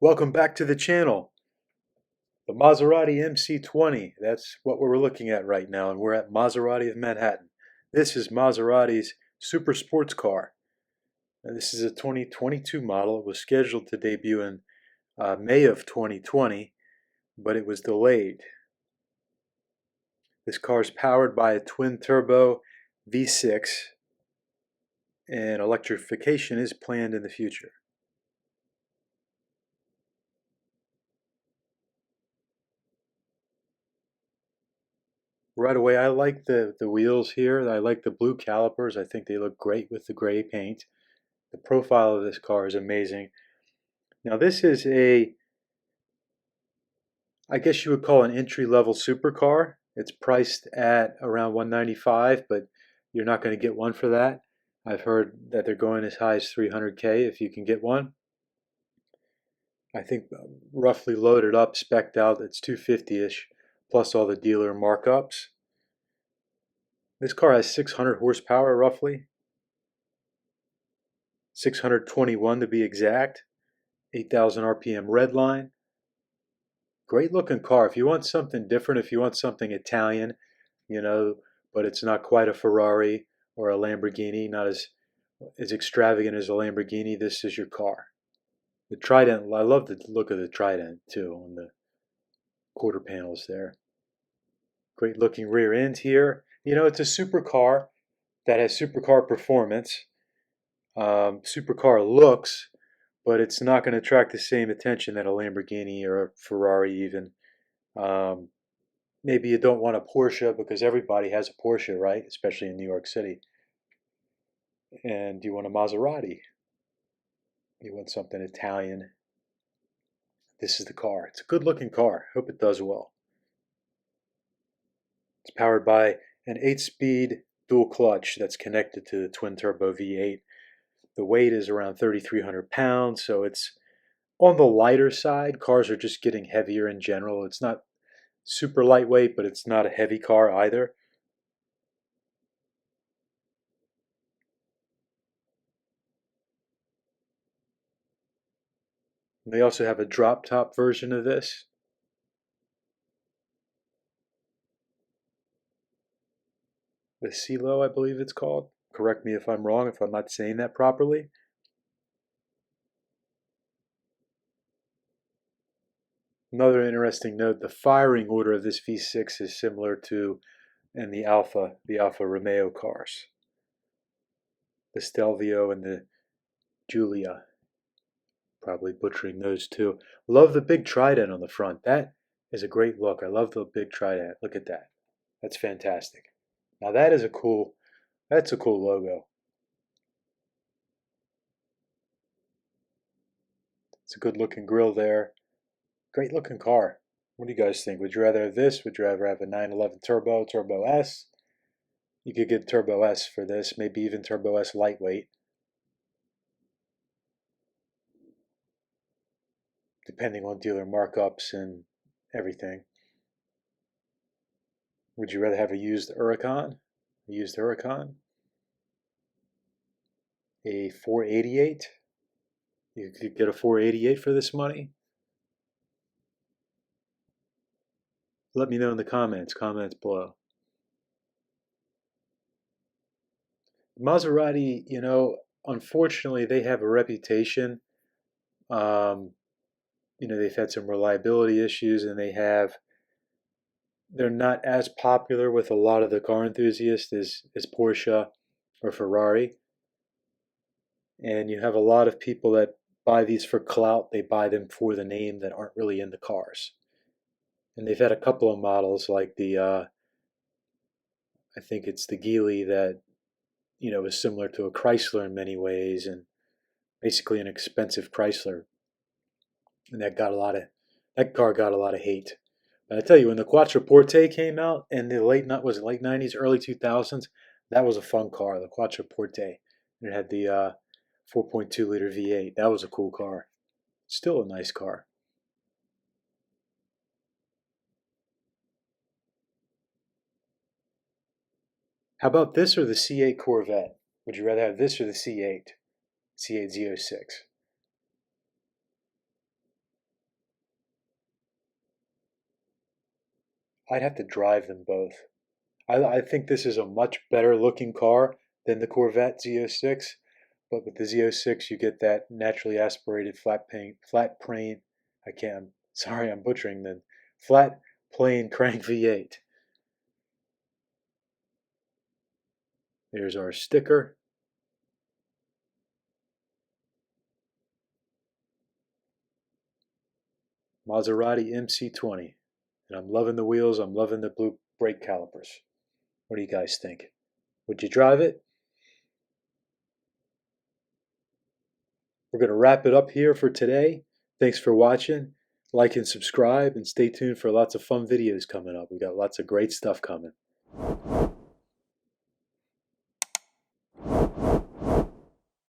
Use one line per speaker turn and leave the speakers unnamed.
Welcome back to the channel. The Maserati MC20, that's what we're looking at right now, and we're at Maserati of Manhattan. This is Maserati's super sports car. And this is a 2022 model. It was scheduled to debut in May of 2020, but it was delayed. This car is powered by a twin-turbo V6, and electrification is planned in the future. Right away, I like the wheels here. I like the blue calipers. I think they look great with the gray paint. The profile of this car is amazing. Now this is I guess you would call an entry-level supercar. It's priced at around $195, but you're not going to get one for that. I've heard that they're going as high as $300K if you can get one. I think roughly loaded up, spec'd out, it's 250-ish, plus all the dealer markups. This car has 600 horsepower roughly. 621 to be exact. 8,000 RPM redline. Great looking car. If you want something different, if you want something Italian, but it's not quite a Ferrari or a Lamborghini, not as extravagant as a Lamborghini, this is your car. The Trident, I love the look of the Trident too on the quarter panels there. Great looking rear end here. It's a supercar that has supercar performance, supercar looks, but it's not going to attract the same attention that a Lamborghini or a Ferrari even. Maybe you don't want a Porsche because everybody has a Porsche, right? Especially in New York City. And you want a Maserati. You want something Italian. This is the car. It's a good looking car. Hope it does well. It's powered by an 8-speed dual clutch that's connected to the twin turbo V8. The weight is around 3,300 pounds, so it's on the lighter side. Cars are just getting heavier in general. It's not super lightweight, but it's not a heavy car either. They also have a drop top version of this. The CeeLo, I believe it's called. Correct me if I'm wrong, if I'm not saying that properly. Another interesting note, the firing order of this V6 is similar to in the Alfa Romeo cars. The Stelvio and the Giulia. Probably butchering those two. Love the big trident on the front. That is a great look. I love the big trident. Look at that. That's fantastic. Now that's a cool logo. It's a good looking grille there. Great looking car. What do you guys think? Would you rather have this? Would you rather have a 911 Turbo, Turbo S? You could get Turbo S for this, maybe even Turbo S lightweight, depending on dealer markups and everything. Would you rather have a used Huracan? A used Huracan? A 488? You could get a 488 for this money? Let me know in the comments below. Maserati, unfortunately, they have a reputation. They've had some reliability issues, and they're not as popular with a lot of the car enthusiasts as Porsche or Ferrari. And you have a lot of people that buy these for clout. They buy them for the name that aren't really in the cars. And they've had a couple of models like I think it's the Geely that, is similar to a Chrysler in many ways, and basically an expensive Chrysler. And that car got a lot of hate. But I tell you, when the Quattroporte came out in the late 90s, early 2000s, that was a fun car, the Quattroporte. It had the 4.2 liter V8. That was a cool car. Still a nice car. How about this or the C8 Corvette? Would you rather have this or the C8? C8 Z06. I'd have to drive them both. I think this is a much better looking car than the Corvette Z06, but with the Z06 you get that naturally aspirated flat plane. I can't. I'm sorry, I'm butchering the flat plane crank V8. There's our sticker. Maserati MC20. And I'm loving the wheels. I'm loving the blue brake calipers. What do you guys think? Would you drive it? We're going to wrap it up here for today. Thanks for watching. Like and subscribe, and stay tuned for lots of fun videos coming up. We got lots of great stuff coming.